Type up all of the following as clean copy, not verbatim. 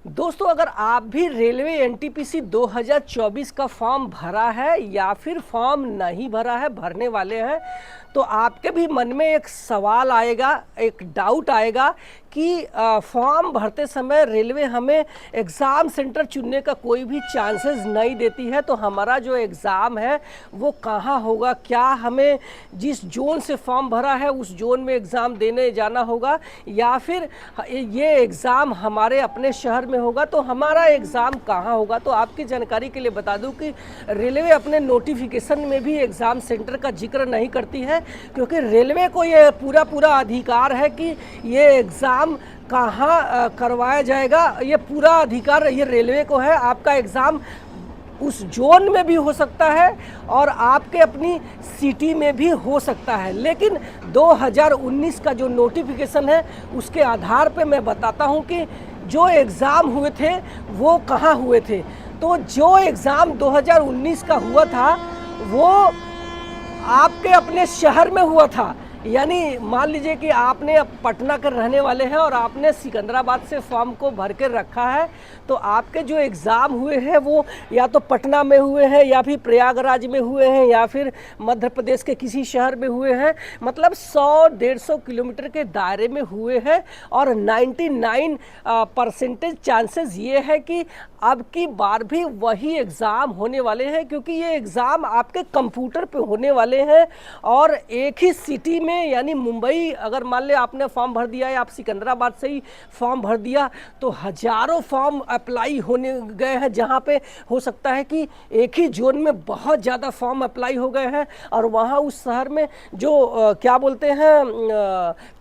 दोस्तों, अगर आप भी रेलवे एनटीपीसी 2024 का फॉर्म भरा है या फिर फॉर्म नहीं भरा है, भरने वाले हैं, तो आपके भी मन में एक सवाल आएगा, एक डाउट आएगा कि फॉर्म भरते समय रेलवे हमें एग्ज़ाम सेंटर चुनने का कोई भी चांसेस नहीं देती है। तो हमारा जो एग्ज़ाम है वो कहाँ होगा, क्या हमें जिस जोन से फॉर्म भरा है उस जोन में एग्ज़ाम देने जाना होगा या फिर ये एग्ज़ाम हमारे अपने शहर में होगा, तो हमारा एग्ज़ाम कहाँ होगा। तो आपकी जानकारी के लिए बता दूं कि रेलवे अपने नोटिफिकेशन में भी एग्ज़ाम सेंटर का जिक्र नहीं करती है, क्योंकि रेलवे को ये पूरा अधिकार है कि ये एग्ज़ाम कहाँ करवाया जाएगा। ये पूरा अधिकार ये रेलवे को है। आपका एग्ज़ाम उस जोन में भी हो सकता है और आपके अपनी सिटी में भी हो सकता है, लेकिन 2019 का जो नोटिफिकेशन है उसके आधार पे मैं बताता हूं कि जो एग्ज़ाम हुए थे वो कहाँ हुए थे। तो जो एग्ज़ाम 2019 का हुआ था वो आपके अपने शहर में हुआ था। यानी मान लीजिए कि आपने अब पटना के रहने वाले हैं और आपने सिकंदराबाद से फॉर्म को भर के रखा है, तो आपके जो एग्ज़ाम हुए हैं वो या तो पटना में हुए हैं या फिर प्रयागराज में हुए हैं या फिर मध्य प्रदेश के किसी शहर में हुए हैं। मतलब 100-150 किलोमीटर के दायरे में हुए हैं और 99% चांसेस ये है कि अब की बार भी वही एग्ज़ाम होने वाले हैं, क्योंकि ये एग्ज़ाम आपके कंप्यूटर पे होने वाले हैं और एक ही सिटी में, यानी मुंबई, अगर मान ले आपने फॉर्म भर दिया है, आप सिकंदराबाद से ही फॉर्म भर दिया, तो हज़ारों फॉर्म अप्लाई होने गए हैं, जहां पे हो सकता है कि एक ही जोन में बहुत ज़्यादा फॉर्म अप्लाई हो गए हैं और वहां उस शहर में जो क्या बोलते हैं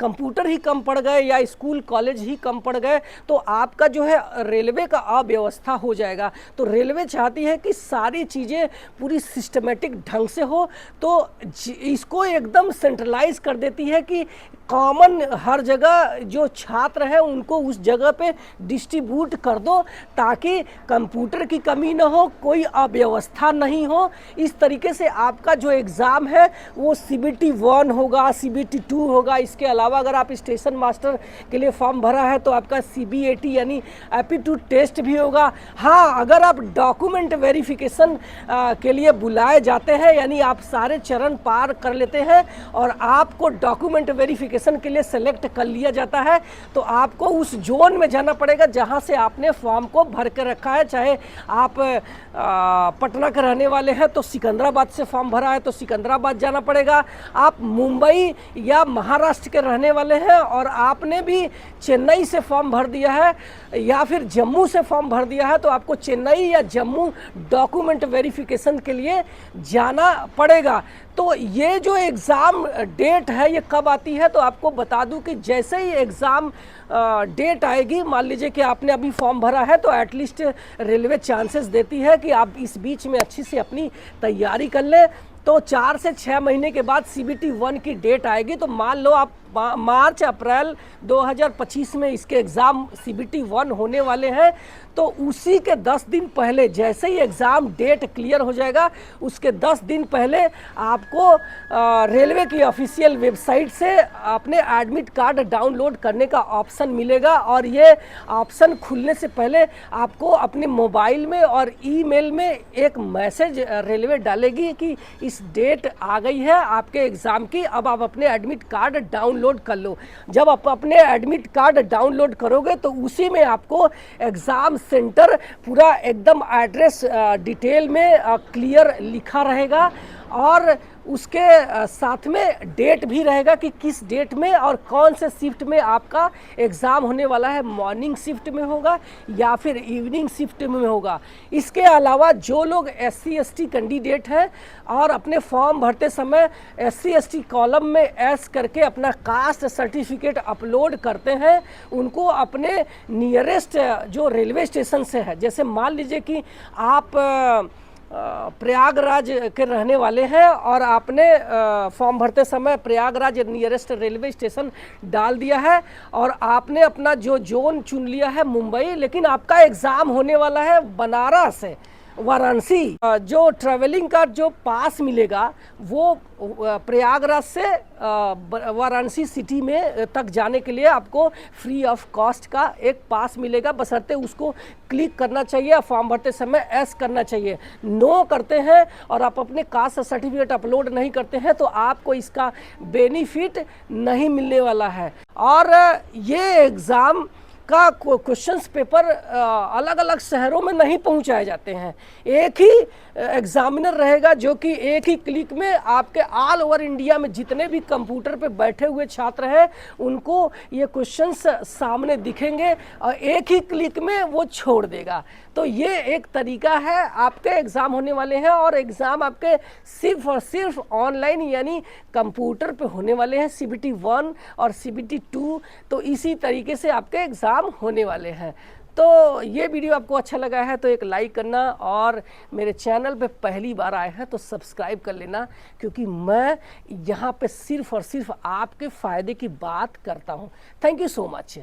कंप्यूटर ही कम पड़ गए या स्कूल कॉलेज ही कम पड़ गए, तो आपका जो है रेलवे का अव्यवस्था हो जाएगा। तो रेलवे चाहती है कि सारी चीज़ें पूरी सिस्टमेटिक ढंग से हो, तो इसको एकदम सेंट्रलाइज कर देती है कि कॉमन हर जगह जो छात्र हैं उनको उस जगह पे डिस्ट्रीब्यूट कर दो, ताकि कंप्यूटर की कमी ना हो, कोई अव्यवस्था नहीं हो। इस तरीके से आपका जो एग्ज़ाम है वो CBT 1 होगा, CBT 2 होगा। इसके अलावा अगर आप स्टेशन मास्टर के लिए फॉर्म भरा है तो आपका CBAT यानी एप्टीट्यूड टेस्ट भी होगा। हाँ, अगर आप डॉक्यूमेंट वेरिफिकेशन के लिए बुलाए जाते हैं, यानी आप सारे चरण पार कर लेते हैं और आपको डॉक्यूमेंट वेरिफिकेशन के लिए सेलेक्ट कर लिया जाता है, तो आपको उस जोन में जाना पड़ेगा जहां से आपने फॉर्म को भर कर रखा है। चाहे आप पटना के रहने वाले हैं तो सिकंदराबाद से फॉर्म भरा है तो सिकंदराबाद जाना पड़ेगा। आप मुंबई या महाराष्ट्र के रहने वाले हैं और आपने भी चेन्नई से फॉर्म भर दिया है या फिर जम्मू से फॉर्म भर दिया है, तो आपको चेन्नई या जम्मू डॉक्यूमेंट वेरिफिकेशन के लिए जाना पड़ेगा। तो ये जो एग्ज़ाम डेट है ये कब आती है, तो आपको बता दूं कि जैसे ही एग्ज़ाम डेट आएगी, मान लीजिए कि आपने अभी फॉर्म भरा है, तो एटलीस्ट रेलवे चांसेस देती है कि आप इस बीच में अच्छी से अपनी तैयारी कर लें। तो 4 से 6 महीने के बाद CBT 1 की डेट आएगी। तो मान लो आप मार्च अप्रैल 2025 में इसके एग्ज़ाम CBT 1 होने वाले हैं, तो उसी के 10 दिन पहले, जैसे ही एग्ज़ाम डेट क्लियर हो जाएगा उसके 10 दिन पहले आपको रेलवे की ऑफिशियल वेबसाइट से अपने एडमिट कार्ड डाउनलोड करने का ऑप्शन मिलेगा और ये ऑप्शन खुलने से पहले आपको अपने मोबाइल में और ईमेल में एक मैसेज रेलवे डालेगी कि इस डेट आ गई है आपके एग्ज़ाम की, अब आप अपने एडमिट कार्ड डाउनलोड कर लो। जब आप अपने एडमिट कार्ड डाउनलोड करोगे तो उसी में आपको एग्ज़ाम सेंटर पूरा एकदम एड्रेस डिटेल में क्लियर लिखा रहेगा और उसके साथ में डेट भी रहेगा कि किस डेट में और कौन से शिफ्ट में आपका एग्ज़ाम होने वाला है। मॉर्निंग शिफ्ट में होगा या फिर इवनिंग शिफ्ट में होगा। इसके अलावा जो लोग SC/ST कैंडिडेट हैं और अपने फॉर्म भरते समय SC/ST कॉलम में एस करके अपना कास्ट सर्टिफिकेट अपलोड करते हैं, उनको अपने नियरेस्ट जो रेलवे स्टेशन से है, जैसे मान लीजिए कि आप प्रयागराज के रहने वाले हैं और आपने फॉर्म भरते समय प्रयागराज नियरेस्ट रेलवे स्टेशन डाल दिया है और आपने अपना जो जोन चुन लिया है मुंबई, लेकिन आपका एग्ज़ाम होने वाला है बनारस है, वाराणसी जो ट्रैवलिंग का जो पास मिलेगा वो प्रयागराज से वाराणसी सिटी में तक जाने के लिए आपको फ्री ऑफ कॉस्ट का एक पास मिलेगा, बशर्ते उसको क्लिक करना चाहिए, फॉर्म भरते समय एस करना चाहिए। नो करते हैं और आप अपने कास्ट सर्टिफिकेट अपलोड नहीं करते हैं तो आपको इसका बेनिफिट नहीं मिलने वाला है। और ये एग्ज़ाम का क्वेश्चंस पेपर अलग अलग शहरों में नहीं पहुंचाए जाते हैं, एक ही एग्जामिनर रहेगा जो कि एक ही क्लिक में आपके ऑल ओवर इंडिया में जितने भी कंप्यूटर पे बैठे हुए छात्र हैं उनको ये क्वेश्चंस सामने दिखेंगे और एक ही क्लिक में वो छोड़ देगा। तो ये एक तरीका है, आपके एग्ज़ाम होने वाले हैं और एग्ज़ाम आपके सिर्फ और सिर्फ ऑनलाइन यानी कंप्यूटर पे होने वाले हैं, CBT 1 और CBT 2। तो इसी तरीके से आपके एग्ज़ाम होने वाले हैं। तो ये वीडियो आपको अच्छा लगा है तो एक लाइक करना और मेरे चैनल पे पहली बार आए हैं तो सब्सक्राइब कर लेना, क्योंकि मैं यहाँ पे सिर्फ और सिर्फ आपके फ़ायदे की बात करता हूँ। Thank you so much.